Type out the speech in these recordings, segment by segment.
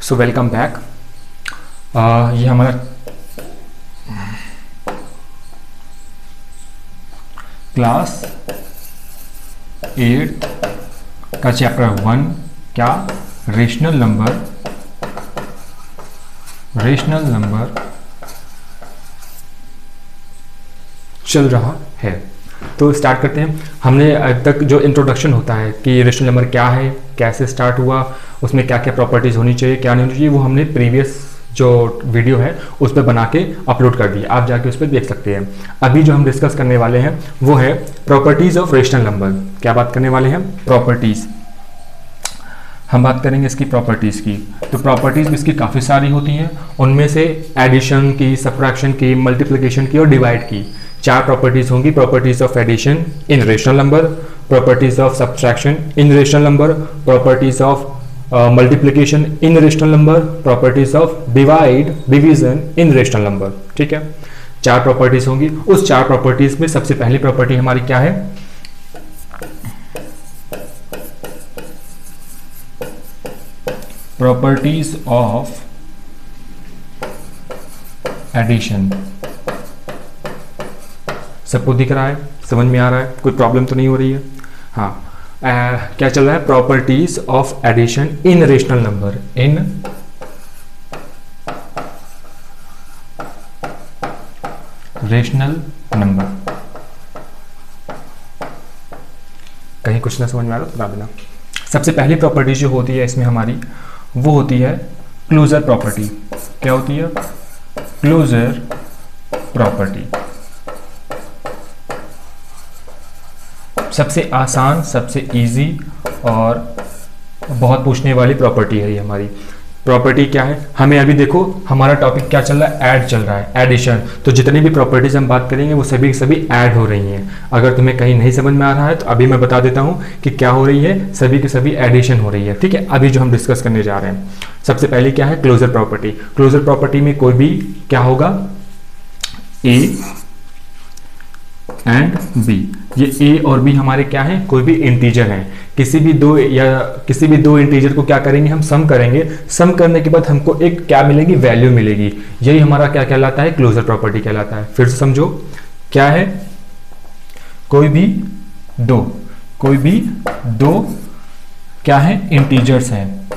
So welcome back. ये हमारा class 8 का चैप्टर 1 क्या रेशनल नंबर चल रहा है। तो स्टार्ट करते हैं। हमने अब तक जो इंट्रोडक्शन होता है कि रेशनल नंबर क्या है, कैसे स्टार्ट हुआ, उसमें क्या क्या प्रॉपर्टीज़ होनी चाहिए, क्या नहीं होनी चाहिए, वो हमने प्रीवियस जो वीडियो है उस पर बना के अपलोड कर दिया, आप जाके उस पर देख सकते हैं। अभी जो हम डिस्कस करने वाले हैं वो है प्रॉपर्टीज़ ऑफ रेशनल नंबर। क्या बात करने वाले हैं? प्रॉपर्टीज़। हम बात करेंगे इसकी प्रॉपर्टीज़ की। तो प्रॉपर्टीज़ इसकी काफ़ी सारी होती हैं, उनमें से एडिशन की, सब्ट्रैक्शन की, मल्टीप्लिकेशन की और डिवाइड की 4 प्रॉपर्टीज़ होंगी। Properties of addition in rational number, properties of subtraction in rational number, properties of multiplication in rational number, properties of division in rational number. ठीक है, 4 प्रॉपर्टीज़ होंगी। उस 4 प्रॉपर्टीज़ में सबसे पहली प्रॉपर्टी हमारी क्या है? Properties of addition. सबको दिख रहा है, समझ में आ रहा है, कोई प्रॉब्लम तो नहीं हो रही है? हाँ, क्या चल रहा है? Properties of addition in rational number, in rational number. कहीं कुछ ना समझ में आ रहा तो बता देना। सबसे पहली प्रॉपर्टी जो होती है इसमें हमारी, वो होती है क्लोजर प्रॉपर्टी। क्या होती है? Closure property. सबसे आसान, सबसे इजी और बहुत पूछने वाली प्रॉपर्टी है ये हमारी। प्रॉपर्टी क्या है? हमें अभी देखो हमारा टॉपिक क्या चल रहा है? ऐड चल रहा है, एडिशन। तो जितनी भी प्रॉपर्टीज हम बात करेंगे वो सभी सभी ऐड हो रही हैं। अगर तुम्हें कहीं नहीं समझ में आ रहा है तो अभी मैं बता देता हूँ कि क्या हो रही है। सभी की सभी एडिशन हो रही है। ठीक है, अभी जो हम डिस्कस करने जा रहे हैं, सबसे पहले क्या है? Closure property. क्लोजर प्रॉपर्टी में कोई भी क्या होगा? A and b. ये ए और बी हमारे क्या है? कोई भी इंटीजर हैं। किसी भी दो इंटीजर को क्या करेंगे? हम सम करेंगे। सम करने के बाद हमको एक क्या मिलेगी? वैल्यू मिलेगी। यही हमारा क्या कहलाता है? क्लोजर प्रॉपर्टी कहलाता है। फिर से समझो, क्या है? कोई भी दो क्या है? इंटीजर्स हैं।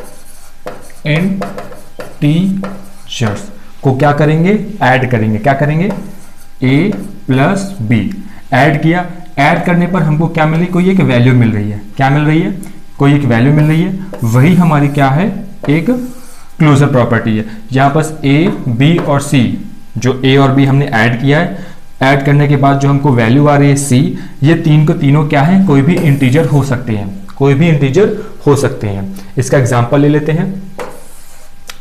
इंटीजर्स को क्या करेंगे? ऐड करेंगे। क्या करेंगे? a plus b. ऐड किया, ऐड करने पर हमको क्या मिली? कोई एक वैल्यू मिल रही है। क्या मिल रही है? कोई एक वैल्यू मिल रही है। वही हमारी क्या है? एक क्लोजर प्रॉपर्टी है। यहाँ पर a, b और c, जो a और b हमने ऐड किया है, ऐड करने के बाद जो हमको वैल्यू आ रही है c, ये तीनों क्या है? कोई भी इंटीजर हो सकते हैं। कोई भी इंटीजर हो सकते हैं। इसका एग्जाम्पल ले लेते हैं।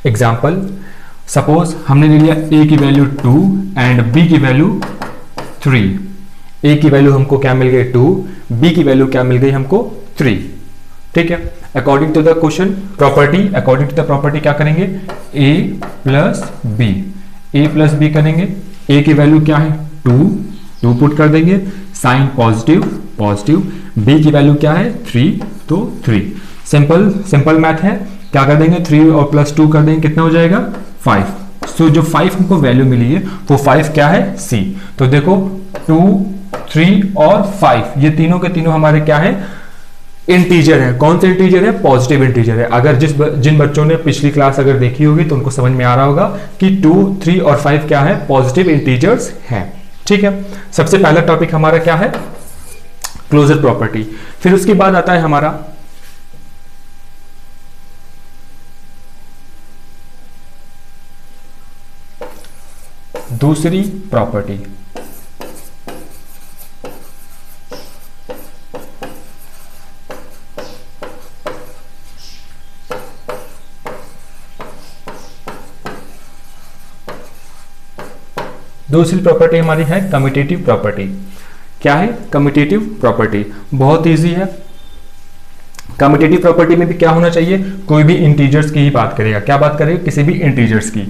एग्जाम्पल, सपोज हमने ले लिया a की वैल्यू 2 एंड b की वैल्यू 3। a की वैल्यू हमको क्या मिल गई? 2। b की वैल्यू क्या मिल गई हमको? 3। ठीक है, according to the question property, according to the property क्या करेंगे? a प्लस b करेंगे। a की वैल्यू क्या है? 2 पुट कर देंगे, साइन पॉजिटिव। b की वैल्यू क्या है? 3, तो 3। सिंपल मैथ है। क्या कर देंगे? 3 और प्लस 2 कर देंगे, कितना हो जाएगा? 5। सो जो 5 हमको वैल्यू मिली है वो 5 क्या है? c। तो देखो 2, 3 और 5, ये तीनों के तीनों हमारे क्या है? इंटीजर है। कौन से इंटीजर है? पॉजिटिव इंटीजर है। अगर जिन बच्चों ने पिछली क्लास अगर देखी होगी तो उनको समझ में आ रहा होगा कि 2, 3 और 5 क्या है? पॉजिटिव इंटीजर्स हैं। ठीक है, सबसे पहला टॉपिक हमारा क्या है? Closure property. फिर उसके बाद आता है हमारा दूसरी प्रॉपर्टी। दूसरी प्रॉपर्टी हमारी है कम्यूटेटिव प्रॉपर्टी। क्या है कम्यूटेटिव प्रॉपर्टी? बहुत इजी है। कम्यूटेटिव प्रॉपर्टी में भी क्या होना चाहिए? कोई भी इंटीजर्स की ही बात करेगा। क्या बात करेगा? किसी भी इंटीजर्स की।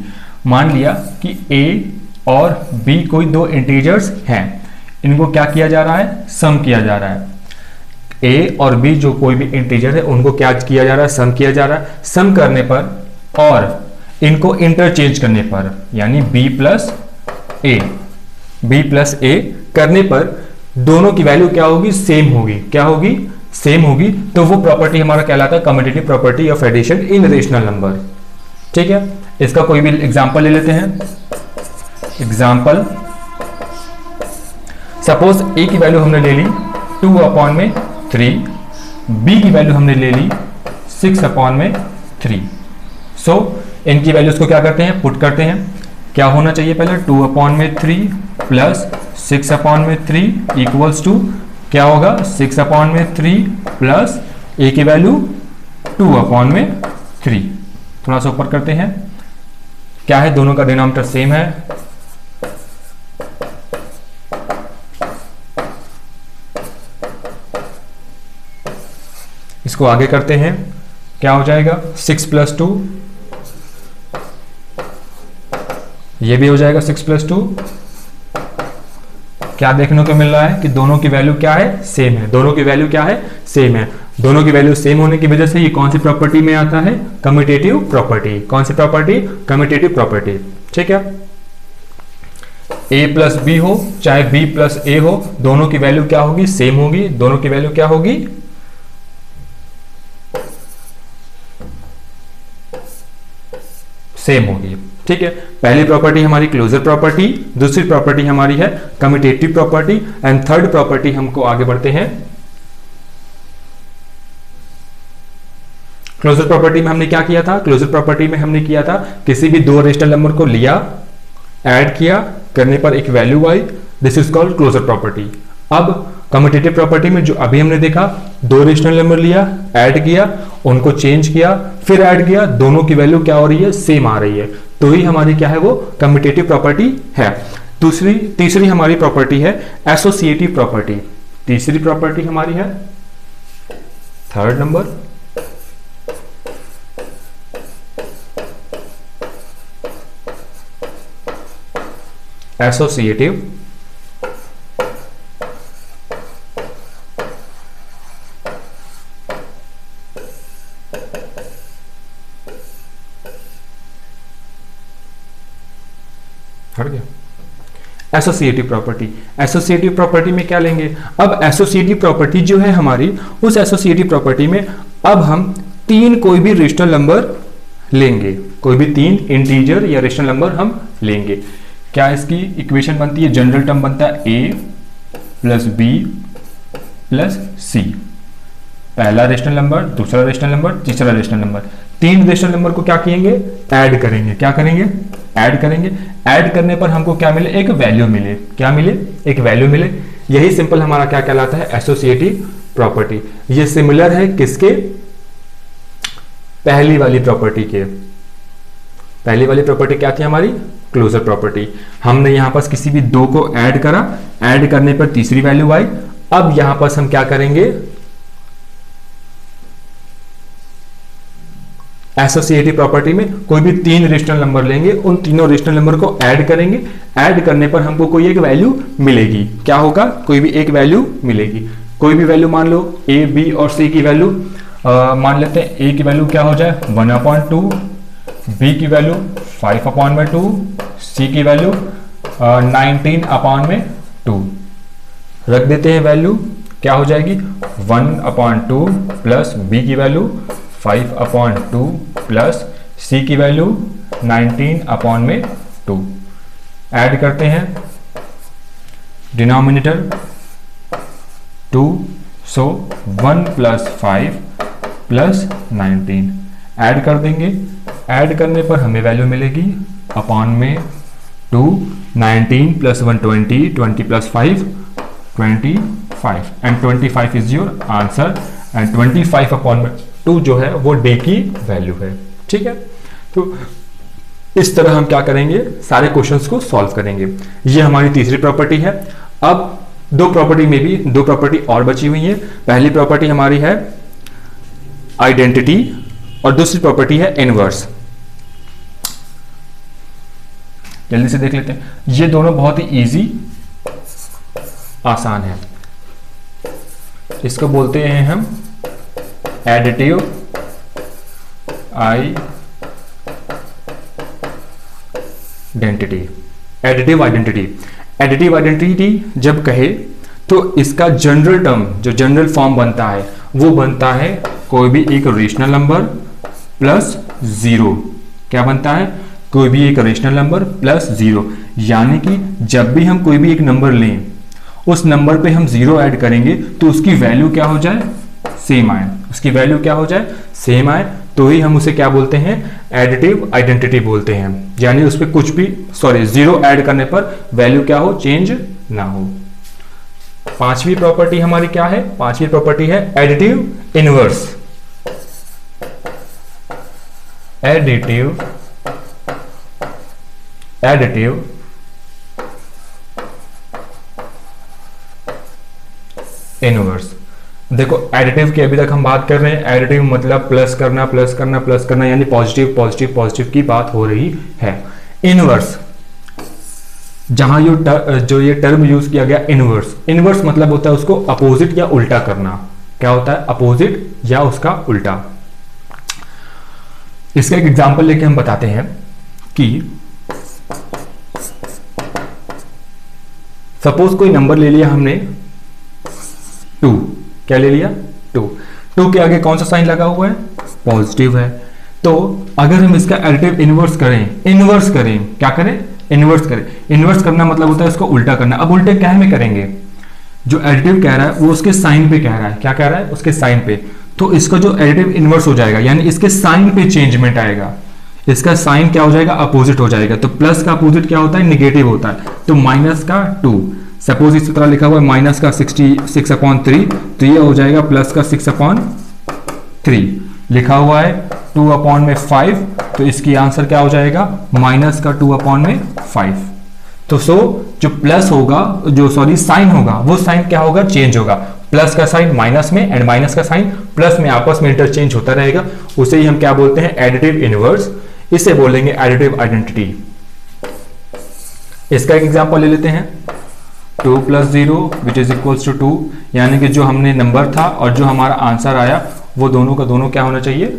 मान लिया कि a और b कोई 2 इंटीजर्स हैं, इनको क्या किया जा रहा है? सम किया जा रहा है। a और b जो कोई भी इंटीजर है उनको क्या किया जा रहा है? सम किया जा रहा है। सम करने पर और इनको इंटरचेंज करने पर, यानी b प्लस ए करने पर दोनों की वैल्यू क्या होगी, सेम होगी। क्या होगी, सेम होगी। तो वो प्रॉपर्टी हमारा कहलाता है commutative property of addition in rational number. ठीक है, इसका कोई भी एग्जांपल ले लेते हैं। एग्जांपल, सपोज ए की वैल्यू हमने ले ली 2/3, बी की वैल्यू हमने ले ली 6/3। सो इनकी वैल्यूज को क्या करते हैं, पुट करते हैं। क्या होना चाहिए पहले, 2/3 प्लस 6/3 इक्वल्स टू क्या होगा, 6/3 प्लस ए की वैल्यू 2/3। थोड़ा सा ऊपर करते हैं, क्या है, दोनों का डिनोमिनेटर सेम है। इसको आगे करते हैं, क्या हो जाएगा, 6 + 2, ये भी हो जाएगा 6 + 2। क्या देखने को मिल रहा है कि दोनों की वैल्यू क्या है, सेम है। दोनों की वैल्यू क्या है, सेम है। दोनों की वैल्यू सेम होने की वजह से ये कौन सी प्रॉपर्टी में आता है, कम्यूटेटिव प्रॉपर्टी। कौन सी प्रॉपर्टी, कम्यूटेटिव प्रॉपर्टी। ठीक है, a + b हो चाहे b + a हो, दोनों की वैल्यू क्या होगी, सेम होगी। दोनों की वैल्यू क्या होगी, सेम होगी। ठीक है, पहली प्रॉपर्टी हमारी क्लोजर प्रॉपर्टी, दूसरी प्रॉपर्टी हमारी है commutative property, and third property हमको आगे बढ़ते हैं। क्लोजर प्रॉपर्टी में हमने क्या किया था, क्लोजर प्रॉपर्टी में हमने किया था किसी भी दो रेशनल नंबर को लिया, ऐड किया, करने पर एक वैल्यू आई, this is called closure property. अब कम्यूटेटिव प्रॉपर्टी में जो अभी हमने देखा, दो रेशनल नंबर लिया, ऐड किया, उनको चेंज किया, फिर ऐड किया, दोनों की वैल्यू क्या हो रही है, सेम आ रही है, तो ही हमारी क्या है, वो कम्यूटेटिव प्रॉपर्टी है। तीसरी हमारी प्रॉपर्टी है एसोसिएटिव प्रॉपर्टी। तीसरी प्रॉपर्टी हमारी है, थर्ड नंबर, एसोसिएटिव हट गया, एसोसिएटिव प्रॉपर्टी। एसोसिएटिव प्रॉपर्टी में क्या लेंगे, अब एसोसिएटिव प्रॉपर्टी जो है हमारी, उस एसोसिएटिव प्रॉपर्टी में अब हम तीन कोई भी रेशनल नंबर लेंगे, कोई भी तीन इंटीजर या रेशनल नंबर हम लेंगे। क्या इसकी इक्वेशन बनती है, जनरल टर्म बनता है a + b + c। पहला रेशनल नंबर, दूसरा रेशनल नंबर, तीसरा रेशनल नंबर, तीन रेशनल नंबर को क्या करेंगे, ऐड करेंगे। क्या करेंगे, ऐड करेंगे। ऐड करने पर हमको क्या मिले, एक वैल्यू मिले। क्या मिले, एक वैल्यू मिले। यही सिंपल हमारा क्या कहलाता है, एसोसिएटिव प्रॉपर्टी। ये सिमिलर है किसके, पहली वाली प्रॉपर्टी के। पहली वाली प्रॉपर्टी क्या थी हमारी, क्लोजर प्रॉपर्टी। हमने यहां पर किसी भी दो को ऐड करा, ऐड करने पर तीसरी वैल्यू आई। अब यहां पर हम क्या करेंगे, एसोसिएटिव प्रॉपर्टी में कोई भी तीन रेशनल नंबर लेंगे, उन तीनों रेशनल नंबर को ऐड करेंगे, ऐड करने पर हमको कोई एक वैल्यू मिलेगी। क्या होगा, कोई भी एक वैल्यू मिलेगी। कोई भी वैल्यू मान लो, ए, बी और सी की वैल्यू मान लेते हैं। ए की वैल्यू क्या हो जाए, 1/2, बी की वैल्यू 5/2, सी की वैल्यू 19/2। रख देते हैं वैल्यू, क्या हो जाएगी, 1/2 प्लस बी की वैल्यू 5/2 प्लस सी की वैल्यू 19/2। ऐड करते हैं, डिनोमिनेटर 2, सो 1 + 5 + 19। ऐड कर देंगे, ऐड करने पर हमें वैल्यू मिलेगी अपॉन में 2, 19 + 1 20, 20 + 5 25, and 25 is your answer. And 25/2 जो है वो डे की वैल्यू है। ठीक है, तो इस तरह हम क्या करेंगे, सारे क्वेश्चंस को सॉल्व करेंगे। ये हमारी तीसरी प्रॉपर्टी है। अब दो प्रॉपर्टी में भी दो प्रॉपर्टी और बची हुई है। पहली प्रॉपर्टी हमारी है आइडेंटिटी और दूसरी प्रॉपर्टी है इनवर्स। जल्दी से देख लेते हैं। ये दोनों बहुत ही इजी, आसान है। इसको बोलते हैं हम additive, identity. Additive identity, additive identity जब कहे तो इसका जनरल टर्म, जो जनरल फॉर्म बनता है वो बनता है कोई भी एक रेशनल नंबर प्लस जीरो। क्या बनता है? कोई भी एक रेशनल नंबर प्लस जीरो। यानी कि जब भी हम कोई भी एक नंबर लें उस नंबर पे हम जीरो ऐड करेंगे तो उसकी वैल्यू क्या हो जाए? सेम आए। उसकी वैल्यू क्या हो जाए? सेम आए, तो ही हम उसे क्या बोलते हैं? एडिटिव आइडेंटिटी बोलते हैं। यानी उस पर कुछ भी जीरो ऐड करने पर वैल्यू क्या हो? चेंज ना हो। पांचवी प्रॉपर्टी हमारी क्या है? पांचवी प्रॉपर्टी है एडिटिव इनवर्स। Additive inverse. देखो एडिटिव की अभी तक हम बात कर रहे हैं। एडिटिव मतलब प्लस करना प्लस करना प्लस करना, यानी पॉजिटिव पॉजिटिव पॉजिटिव की बात हो रही है। इनवर्स, जहां जो ये टर्म यूज किया गया इनवर्स, इनवर्स मतलब होता है उसको अपोजिट या उल्टा करना। क्या होता है? अपोजिट या उसका उल्टा। इसका एक एग्जांपल लेके हम बताते हैं कि सपोज कोई नंबर ले लिया हमने 2। क्या ले लिया? 2 के आगे कौन सा साइन लगा हुआ है? पॉजिटिव है। तो अगर हम इसका एडिटिव इनवर्स करें, क्या करें? इनवर्स करें। इनवर्स करना मतलब होता है इसको उल्टा करना। अब उल्टे क्या में करेंगे? जो एडिटिव कह रहा है वो उसके साइन पे कह रहा है। क्या कह रहा है? उसके साइन पे। तो इसका जो एडिटिव इनवर्स हो जाएगा, यानी इसके साइन पे चेंजमेंट आएगा। इसका साइन क्या हो जाएगा? अपोजिट हो जाएगा। तो प्लस का अपोजिट क्या होता है? निगेटिव होता है। तो माइनस का 2, सपोज इस तरह लिखा हुआ है माइनस का 66/3, तो ये हो जाएगा प्लस का 6/3। लिखा हुआ है 2/5, तो इसकी आंसर क्या हो जाएगा? माइनस का 2/5। तो जो प्लस होगा, साइन होगा, वो साइन क्या होगा? चेंज होगा। प्लस का साइन माइनस में एंड माइनस का साइन प्लस में आपस में इंटरचेंज होता रहेगा। उसे ही हम क्या बोलते हैं? Additive inverse. इसे बोलेंगे एडिटिव आइडेंटिटी। इसका एक एग्जांपल ले लेते हैं। 2 + 0 विच इज इक्वल्स टू 2, यानी कि जो हमने नंबर था और जो हमारा आंसर आया वो दोनों का दोनों क्या होना चाहिए?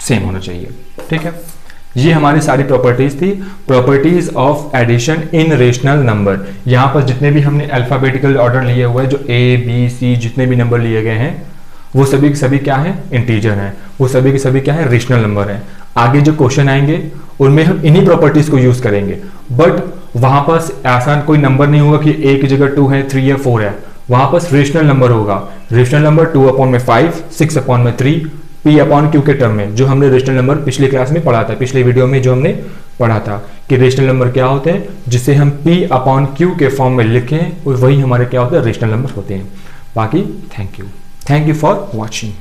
सेम होना चाहिए। ठीक है, ये हमारी सारी प्रॉपर्टीज थी, properties of addition in rational number. यहां पर जितने भी हमने अल्फाबेटिकल ऑर्डर लिए हुए हैं, जो A B C जितने भी नंबर लिए गए हैं, वो सभी के सभी क्या है? इंटीजर हैं। वो सभी के सभी क्या है? रेशनल नंबर हैं। आगे जो क्वेश्चन आएंगे उनमें हम इन्हीं प्रॉपर्टीज को यूज करेंगे, बट वहां पर आसान कोई नंबर नहीं होगा कि A की जगह 2 है, 3 है, 4 है। वहां पर रेशनल नंबर होगा। रेशनल नंबर 2/5, 6/3, P/Q के टर्म में, जो हमने रेशनल नंबर पिछली क्लास में पढ़ा था, पिछले वीडियो में जो हमने पढ़ा था कि रेशनल नंबर क्या होते हैं, जिसे हम P/Q के फॉर्म में लिखें, वही हमारे क्या होते हैं? रेशनल नंबर होते हैं। बाकी थैंक यू फॉर वॉचिंग।